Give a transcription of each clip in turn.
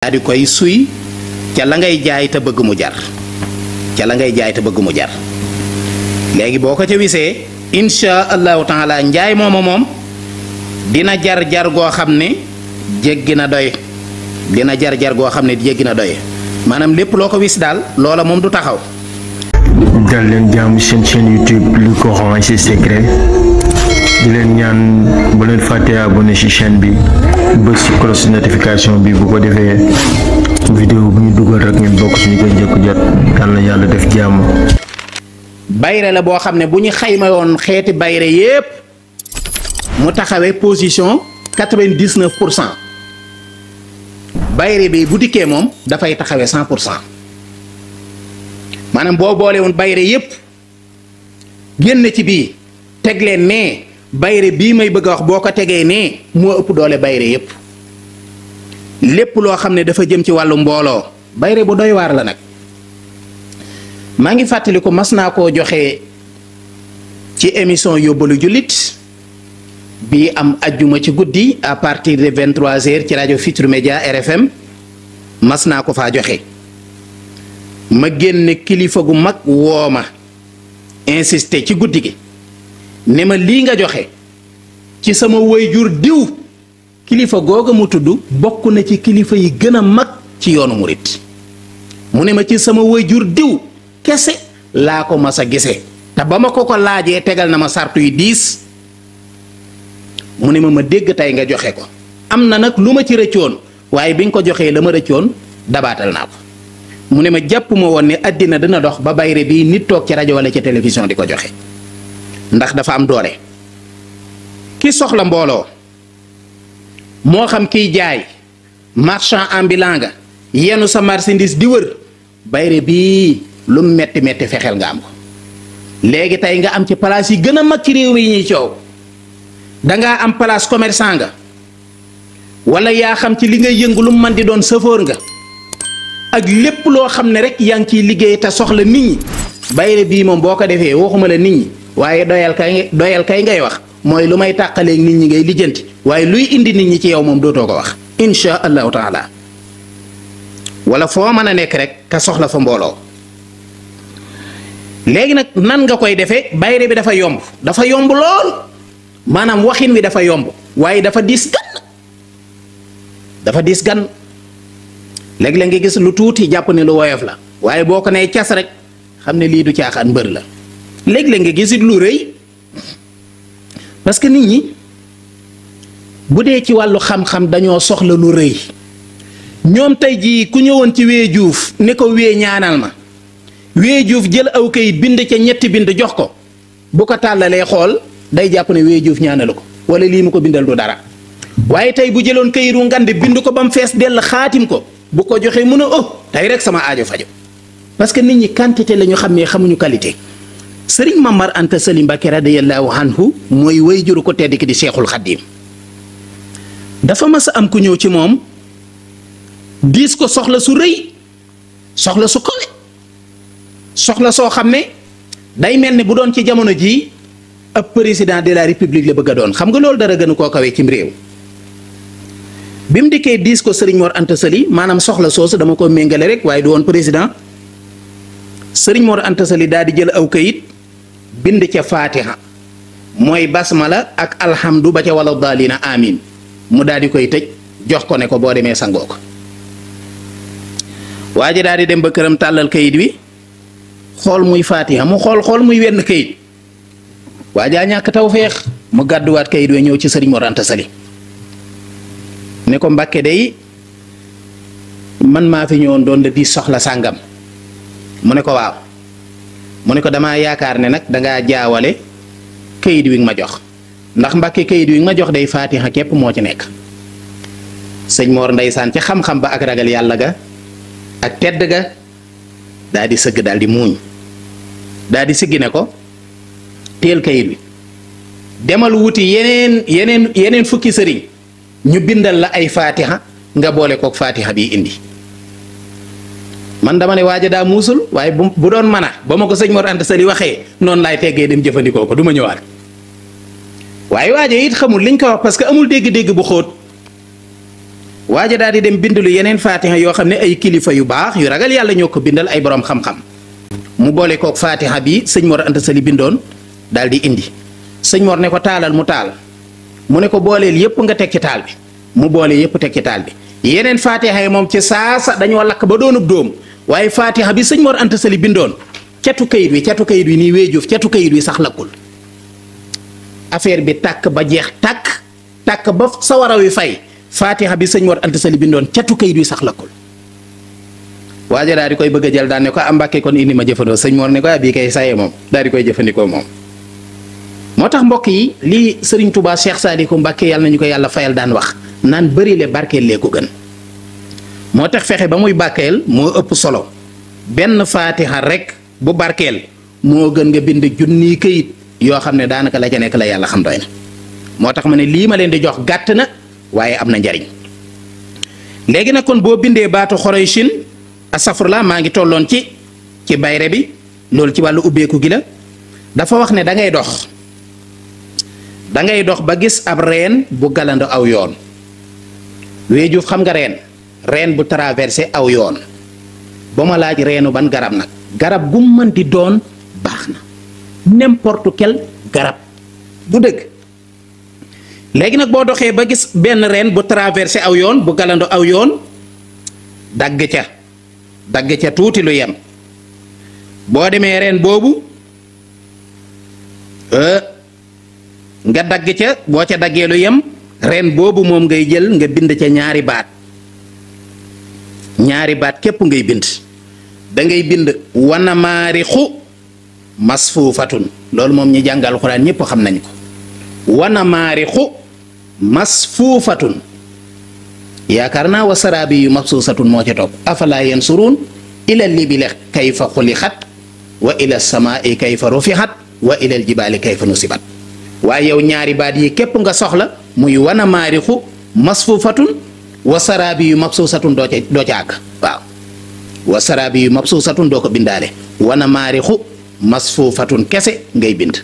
daal di koy suy ca la ngay jaay te bëgg mu jar léegi boo ko ca wisee insha allahu taala njaay moom dina jar goo xam ne jéggi na doy maanaam lépp loo ko wis daal loola moom du taxaw. dal leen jàmm seen chaîne YouTube Lu Coran et ses secrets di leen ñaan bu leen fàtte abonné ci chaîne bi bës ci cloche notification bi bu ko defee vidéo bu ñu dugal rek ngeen bokk suñu koy njëkk jot yal na yàlla def jàmm. bayre la boo xam ne bu ñu xayma woon xeeti bayre yépp mu taxawee position 99%. bayre bi bu dikkee moom dafay taxawee 100%. maanaam boo boole woon bayre yépp génn ci bii teg leen nee bayre bii may bëgg a wax boo ko tegee nee moo ëpp doole bayre yépp lépp loo xam ne dafa jëm ci wàllu mbooloo bayre bu doy waar la nag. maa ngi fàttaliku mas naa koo joxe ci émission yóbbalu jullit bi am ajjuma ci guddi à partir de 23h ci rajo Futurs Médias RFM mas naa ko faa joxe. ma génne kilifa gu mag woo ma insisté ci guddi gi ne ma lii nga joxe ci sama waajur diw kilifa googa mu tudd bokk na ci kilifa yi gën a mag ci yoonu murit mu ne ma ci sama waajur diw kese laa ko mas a gisee te ba ma ko laajee tegal na ma sartu yu diis mu ne ma dégg tey nga joxe ko am na nag lu ma ci rëccoon waaye bi nga ko joxee la ma rëccoon dabaatal naa ko. mu ne ma jàpp ma woon ne àddina dina dox ba bayre bii nit toog ci rajo wala ci télévision di ko joxe ndax dafa am doole. ki soxla mbooloo moo xam kiy jaay marchand ambulant nga yenu sa marchandise di wër bayre bii lu metti fexeel nga am ko. léegi tey nga am ci place yi gën a mag ci réew mi yi ñuy coow dangaa am place commerçant nga wala yaa xam ci li ngay yëngu lu man di doon chauffeur nga. ak lépp loo xam ne rek yaa ngi ciy liggéey te soxla nit ñi bayre bii moom boo ko defee waxuma la nit ñi waaye doyal kay ngay wax mooy lu may tàqaleeg nit ñi ngay lijjanti waaye luy indi nit ñi ci yow moom dootoo ko wax insha allahu taala wala foo mën a nekk rek te soxla fa mbooloo. léegi nag nan nga koy defee bayre bi dafa yomb lool maanaam waxin wi dafa yomb waaye dafa diis gan léeg-léeg nga gis lu tuuti jàpp ne lu woyof la waaye boo ko nee cas rek xam ne lii du caaxaan mbër la. léeg-léeg nga gisit lu rëy parce que nit ñi bu dee ci wàllu xam-xam dañoo soxla lu rëy ñoom tey jii ku ñëwoon ci wee juuf ne ko wee ñaanal ma wee juuf jël aw kayit bind ca ñetti bind jox ko bu ko tàllalee xool day jàpp ne wee juuf ñaanalu ko wala lii mu ko bindal du dara waaye tey bu jëloon kayitu ngande bind ko ba mu fees dell xaatim ko. bu ko joxee mun a tey rek sama aajo fajo parce que nit ñi quantité la ñu xam ne xamuñu qualité. Sëriñ Mamar Anta Sali Mbàkke radiyallahu anhu mooy way juru ko tedd ki di Seexul Xaddiim dafa mas a am ku ñëw ci moom diis ko soxla su rëy soxla su kawe soxla soo xam ne day mel ni bu doon ci jamono jii ab président de la république la bëgg a doon xam nga loolu dara gënu koo kawe cim réew. bi mu dikkee diis ko Serigne Mor Anta Sali maanaam soxla soosu dama ko méngale rek waaye du woon président Serigne Mor Anta Sali daal di jël aw kayit bind ca Fatiha mooy basmala ak alhamdu ba ca wala daalina amin mu daal di koy tëj jox ko ne ko boo demee sangoo ko. waa ji daal di dem ba këram tàllal kayit wi xool muy Fatiha mu xool muy wenn kayit waa jaa ñàkk tawfeex mu gàdduwaat kayit wi ñëw ci Serigne Mor Anta Sali. ne ko Mbàkke day man maa fi ñëwoon doon la di soxla sàngam mu ne ko waaw mu ne ko damaa yaakaar ne nag dangaa jaawale kayit wi nga ma jox ndax Mbàkke kayit wi nga ma jox day Faatiha képp moo ci nekk. sëñ Mor ndeysaan ci xam-xam ba ak ragal yàlla ga ak tedd ga daa di sëgg daal di muuñ daa di siggi ne ko teel kayit wi demal wuti yeneen fukki sëriñ ñu bindal la ay Fatiha nga boole kook Fatiha bii indi. man dama ne waaja daa muusul waaye bu doon mën a ba ma ko sëñ Mor Anta Sali waxee noonu laay teggee dem jëfandikoo ko du ma ñëwaat waaye waaja it xamul liñ ko wax parce que amul dégg-dégg bu xóot waaja daal di dem bindalu yeneen fatiha yoo xam ne ay kilifa yu baax yu ragal yàlla ñoo ko bindal ay borom xam-xam mu boole kook fatiha bi sëñ Mor Anta Sali bindoon daal di indi sëñ Mor ne ko taalal mu taal mu ne ko booleel yépp nga teg ci taal bi mu boole yépp teg ci taal bi yeneen fatiha yi moom ci saasa dañoo lakk ba doonub dóom waaye fatiha bi sëñ Mor Anta Sali bindoon catu kayit wi nii weejuuf catu kayit wi sax lakkul affaire bi tàkk ba jeex tàkk ba sawara wi fay fatiha bi sëñ Mor Anta Sali bindoon catu kayit wi sax lakkul waaja daal di koy bëgg a jël daan ne ko am Mbàkke kon indi ma jëfandoo sëñ Mor ne ko bii kay saye moom daal di koy jëfandikoo moom moo tax mbokk yi lii Serigne Touba Cheikh Sadiko Mbàkke yàlla nañu ko yàlla fayal daan wax naan bëri le barkeel lee ko gën moo tax fexe ba muy barkeel moo ëpp solo benn fatiha rek bu barkeel moo gën nga bind junniy këyit yoo xam ne daanaka la ca nekk la yàlla xam doy na moo tax ma ne lii ma leen di jox gàtt na waaye am na njariñ léegi nag kon boo bindee baatu Xurayshin asafurla maa ngi tolloon ci bayre bi loolu ci wàllu ubbeeku gi la dafa wax ne dangay dox ba gis ab reen bu galando aw yoon weejuuf xam nga reen bu traversé aw yoon ba ma laaj reenu ban garab nag garab gu mën di doon baax na n'importe quel garab bu dëgg léegi nag boo doxee ba gis benn reen bu traversé aw yoon bu galando aw yoon dagg ca tuuti lu yem boo demee reen boobu nga dagg ca boo ca daggee lu yem reen boobu moom ngay jël nga bind ca ñaari baat képp ngay bind da ngay bind wana maarixu masfuufatun loolu moom ñi jàngal Alxuraan ñépp xam nañ ko wana maarixu masfuufatun yaakaar naa wa saraabi yu mabsuusatun moo ca topp afalaa yansuruun ila libili kayfa xulixat wa ila samaai kayfa rufixat wa ila aljibaali kayfa nusibat waaye yow ñaari baat yi képp nga soxla muy wana maarixu masfuufatun wa saraabi yu mabsuusatun doo ca àgg waaw wa saraabi yu mabsuusatun doo ko bindaale wana maarixu masfuufatun kese ngay bind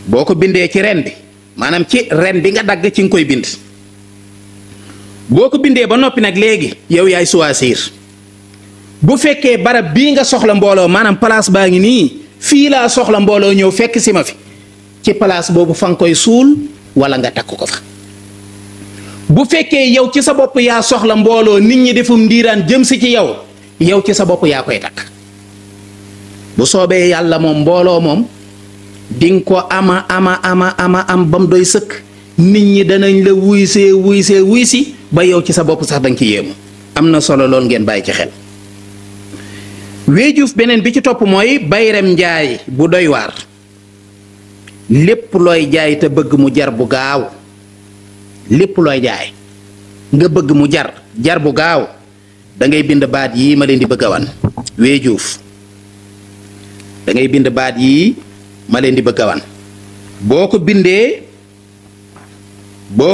boo ko bindee ci ren bi maanaam ci ren bi nga dagg ci nga koy bind boo ko bindee ba noppi nag léegi yow yaay choisir bu fekkee barab bii nga soxla mbooloo maanaam place baa ngi nii fii laa soxla mbooloo ñëw fekk si ma fi ci place boobu fa nga koy suul wala nga takk ko fa bu fekkee yow ci sa bopp yaa soxla mbooloo nit ñi defum ndiiraan jëm si ci yow ci sa bopp yaa koy takk bu soobee yàlla moom mbooloo moom dinga ko ama am bam doy sëkk nit ñi danañ la wuy si ba yow ci sa bopp sax danga ci yéemu am na solo lool ngeen bàyyi ci xel weejuuf beneen bi ci topp mooy bayrem njaay bu doy waar lépp looy jaay te bëgg mu jar bu gaaw lépp looy jaay nga bëgg mu jar bu gaaw da ngay bind baat yii ma leen di bëgg a wan weejuuf da ngay bind baat yii ma leen di bëgg a wan boo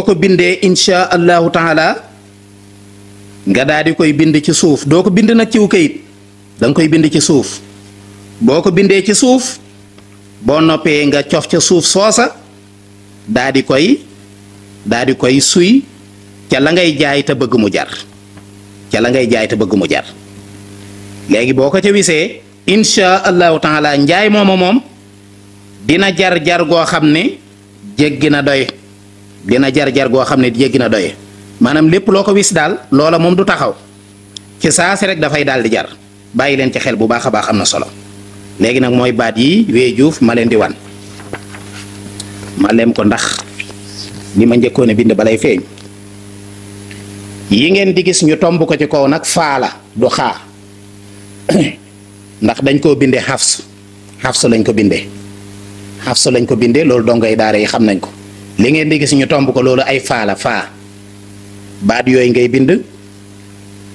ko bindee insha allahu taala nga daal di koy bind ci suuf doo ko bind nag ciw kayit danga koy bind ci suuf boo ko bindee ci suuf boo noppee nga cof ca suuf soosa daal di koy suy ca la ngay jaay te bëgg mu jar léegi boo ko ca wisee insha allahu taala njaay moom dina jar goo xam ne jéggi na doy maanaam lépp loo ko wis daal loola moom du taxaw ci saasi rek dafay daal di jar bàyyi leen ci xel bu baax a baax am na solo léegi nag mooy baat yi weejuuf ma leen di wan ma lem ko ndax li ma njëkkoon a bind balay feeñ yi ngeen di gis ñu tomb ko ci kaw nag faala du xaa ndax dañ koo bindee xafs lañ ko bindee loolu dongay daara yi xam nañ ko li ngeen di gis ñu tomb ko loolu ay faa baat yooyu ngay bind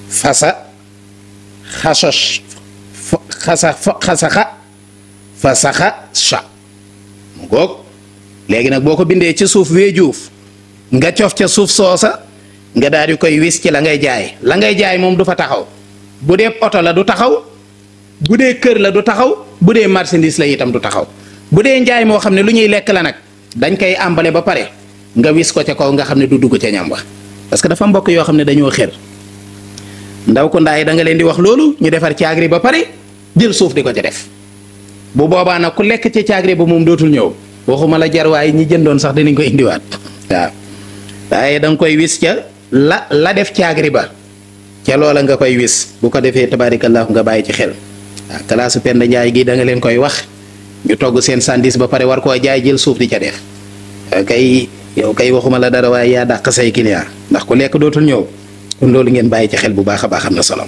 fasa xasosh xasaxa fasaxa sha mu goog léegi nag boo ko bindee ci suuf weejuuf nga cof ca suuf soosa nga daal di koy wis ci la ngay jaay moom du fa taxaw bu dee oto la du taxaw bu dee kër la du taxaw bu dee marchandise la itam du taxaw bu dee njaay moo xam ne lu ñuy lekk la nag dañ koy àmbale ba pare nga wis ko ca kaw nga xam ne du dugg ca ñam wa parce que dafa mbokk yoo xam ne dañoo xër ndaw ko ndaay da nga leen di wax loolu ñu defar caagri ba pare jël suuf di ko ca def bu boobaa nag ku lekk ca caagri ba moom dootul ñëw waxuma la jar waaye ñi jëndoon sax dinañ ko indiwaat waaw waaye da nga koy wis ca la def caagri ba ca loola nga koy wis bu ko defee tabaarikallaahu nga bàyyi ci xel waaw kalaasu Penda Njaay gi da nga leen koy wax ñu togg seen sandis ba pare war koo jaay jël suuf di ca def kay yow kay waxuma la dara waaye yaa dàq say client ndax ku lekk dootul ñëw kon loolu ngeen bàyyi ci xel bu baax a baax am na solo